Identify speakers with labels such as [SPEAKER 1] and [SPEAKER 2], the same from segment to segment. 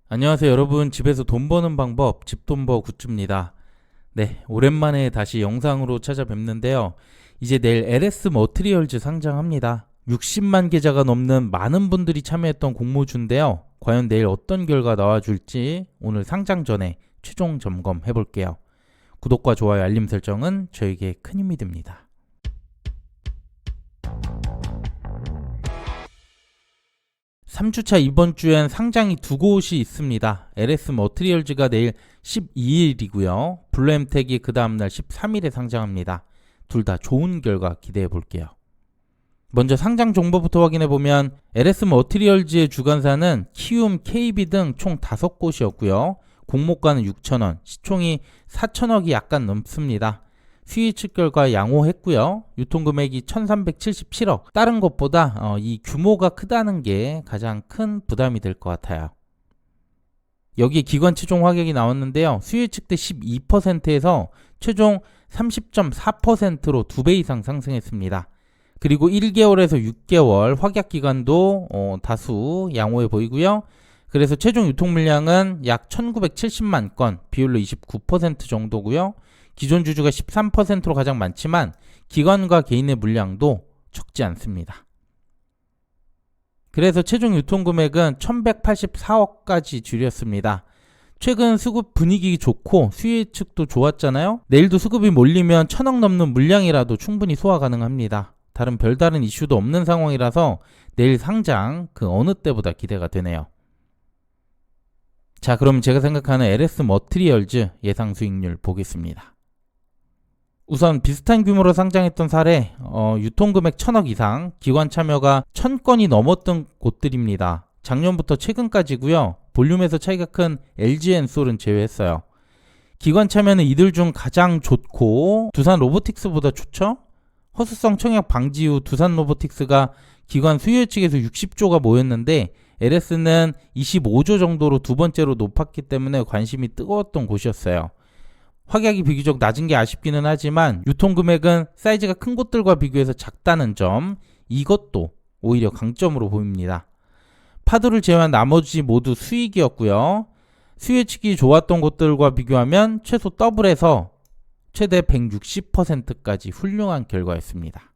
[SPEAKER 1] 안녕하세요 여러분. 집에서 돈 버는 방법 집돈버 굿즈입니다. 네, 오랜만에 다시 영상으로 찾아뵙는데요. 이제 내일 LS 머트리얼즈 상장합니다. 60만 계좌가 넘는 많은 분들이 참여했던 공모주인데요. 과연 내일 어떤 결과 나와줄지 오늘 상장 전에 최종 점검해 볼게요. 구독과 좋아요 알림 설정은 저에게 큰 힘이 됩니다. 3주차 이번 주엔 상장이 두 곳이 있습니다. LS 머트리얼즈가 내일 12일이고요. 블루엠텍이 그 다음날 13일에 상장합니다. 둘 다 좋은 결과 기대해 볼게요. 먼저 상장 정보부터 확인해 보면 LS 머트리얼즈의 주관사는 키움, KB 등 총 5곳이었고요. 공모가는 6,000원, 시총이 4,000억이 약간 넘습니다. 수익 측결과 양호했고요. 유통금액이 1377억. 다른 것보다 이 규모가 크다는 게 가장 큰 부담이 될 것 같아요. 여기에 기관 최종 하격이 나왔는데요. 수익 측대 12%에서 최종 30.4%로 2배 이상 상승했습니다. 그리고 1개월에서 6개월 확약 기간도 다수 양호해 보이고요. 그래서 최종 유통 물량은 약 1970만 건, 비율로 29% 정도고요. 기존 주주가 13%로 가장 많지만 기관과 개인의 물량도 적지 않습니다. 그래서 최종 유통금액은 1184억까지 줄였습니다. 최근 수급 분위기 좋고 수혜 측도 좋았잖아요. 내일도 수급이 몰리면 1000억 넘는 물량이라도 충분히 소화 가능합니다. 다른 별다른 이슈도 없는 상황이라서 내일 상장 그 어느 때보다 기대가 되네요. 자, 그럼 제가 생각하는 LS 머트리얼즈 예상 수익률 보겠습니다. 우선 비슷한 규모로 상장했던 사례, 유통금액 1000억 이상, 기관 참여가 1000건이 넘었던 곳들입니다. 작년부터 최근까지고요. 볼륨에서 차이가 큰 LG엔솔은 제외했어요. 기관 참여는 이들 중 가장 좋고 두산 로보틱스보다 좋죠? 허수성 청약 방지 후 두산 로보틱스가 기관 수요 측에서 60조가 모였는데 LS는 25조 정도로 두 번째로 높았기 때문에 관심이 뜨거웠던 곳이었어요. 확약이 비교적 낮은 게 아쉽기는 하지만 유통금액은 사이즈가 큰 곳들과 비교해서 작다는 점, 이것도 오히려 강점으로 보입니다. 파도를 제외한 나머지 모두 수익이었고요. 수요 측이 좋았던 곳들과 비교하면 최소 더블에서 최대 160%까지 훌륭한 결과였습니다.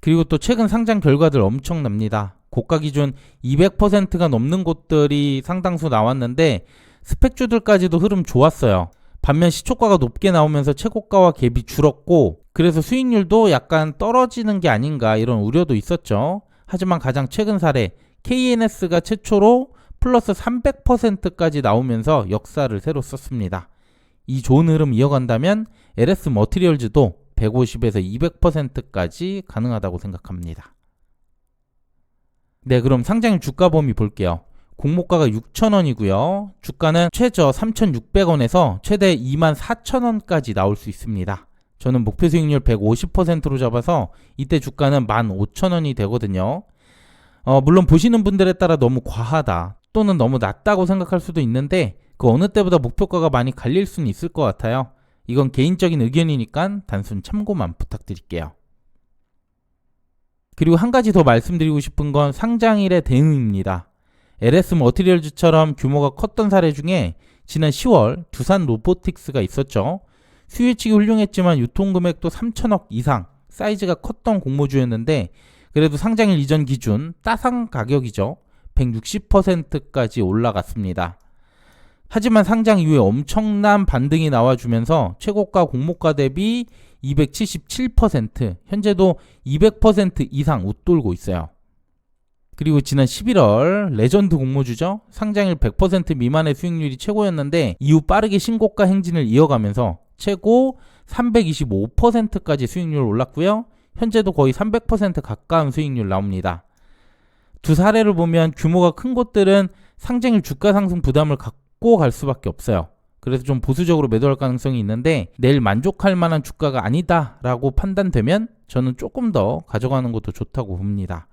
[SPEAKER 1] 그리고 또 최근 상장 결과들 엄청납니다. 고가 기준 200%가 넘는 곳들이 상당수 나왔는데 스펙주들까지도 흐름 좋았어요. 반면 시초가가 높게 나오면서 최고가와 갭이 줄었고 그래서 수익률도 약간 떨어지는 게 아닌가 이런 우려도 있었죠. 하지만 가장 최근 사례 KNS가 최초로 플러스 300%까지 나오면서 역사를 새로 썼습니다. 이 좋은 흐름 이어간다면 LS 머트리얼즈도 150에서 200%까지 가능하다고 생각합니다. 네, 그럼 상장일 주가 범위 볼게요. 공모가가 6,000원이고요. 주가는 최저 3,600원에서 최대 24,000원까지 나올 수 있습니다. 저는 목표 수익률 150%로 잡아서 이때 주가는 15,000원이 되거든요. 물론 보시는 분들에 따라 너무 과하다 또는 너무 낮다고 생각할 수도 있는데 그 어느 때보다 목표가가 많이 갈릴 수는 있을 것 같아요. 이건 개인적인 의견이니까 단순 참고만 부탁드릴게요. 그리고 한 가지 더 말씀드리고 싶은 건 상장일의 대응입니다. LS 머트리얼즈처럼 규모가 컸던 사례 중에 지난 10월 두산 로보틱스가 있었죠. 수요측이 훌륭했지만 유통금액도 3천억 이상, 사이즈가 컸던 공모주였는데 그래도 상장일 이전 기준 따상 가격이죠. 160%까지 올라갔습니다. 하지만 상장 이후에 엄청난 반등이 나와주면서 최고가 공모가 대비 277%, 현재도 200% 이상 웃돌고 있어요. 그리고 지난 11월 레전드 공모주죠. 상장일 100% 미만의 수익률이 최고였는데 이후 빠르게 신고가 행진을 이어가면서 최고 325%까지 수익률 올랐고요. 현재도 거의 300% 가까운 수익률 나옵니다. 두 사례를 보면 규모가 큰 곳들은 상장일 주가 상승 부담을 갖고 갈 수밖에 없어요. 그래서 좀 보수적으로 매도할 가능성이 있는데 내일 만족할 만한 주가가 아니다 라고 판단되면 저는 조금 더 가져가는 것도 좋다고 봅니다.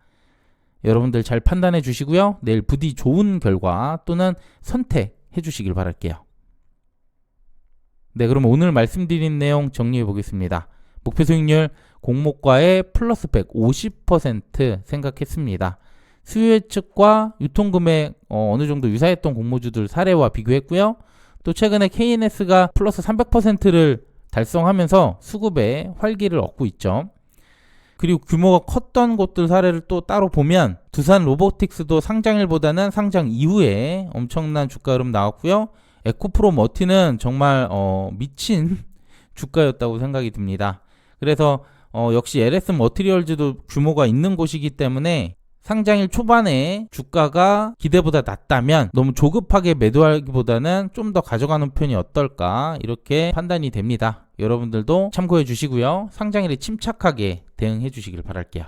[SPEAKER 1] 여러분들 잘 판단해 주시고요. 내일 부디 좋은 결과 또는 선택해 주시길 바랄게요. 네, 그럼 오늘 말씀드린 내용 정리해 보겠습니다. 목표 수익률 공모가에 플러스 150% 생각했습니다. 수요 예측과 유통금액 어느 정도 유사했던 공모주들 사례와 비교했고요. 또 최근에 KNS가 플러스 300%를 달성하면서 수급에 활기를 얻고 있죠. 그리고 규모가 컸던 곳들 사례를 또 따로 보면 두산 로보틱스도 상장일보다는 상장 이후에 엄청난 주가 흐름 나왔고요. 에코프로 머티는 정말 미친 주가였다고 생각이 듭니다. 그래서 역시 LS 머티리얼즈도 규모가 있는 곳이기 때문에 상장일 초반에 주가가 기대보다 낮다면 너무 조급하게 매도하기보다는 좀 더 가져가는 편이 어떨까 이렇게 판단이 됩니다. 여러분들도 참고해 주시고요. 상장일에 침착하게 대응해 주시길 바랄게요.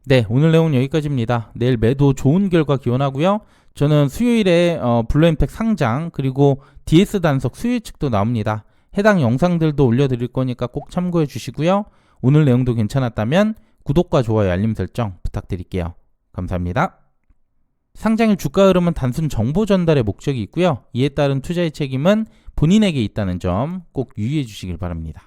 [SPEAKER 1] 네, 오늘 내용은 여기까지입니다. 내일 매도 좋은 결과 기원하고요. 저는 수요일에 블루엠텍 상장 그리고 DS 단속 수요 예측도 나옵니다. 해당 영상들도 올려드릴 거니까 꼭 참고해 주시고요. 오늘 내용도 괜찮았다면 구독과 좋아요, 알림 설정 부탁드릴게요. 감사합니다. 상장일 주가 흐름은 단순 정보 전달의 목적이 있고요. 이에 따른 투자의 책임은 본인에게 있다는 점 꼭 유의해 주시길 바랍니다.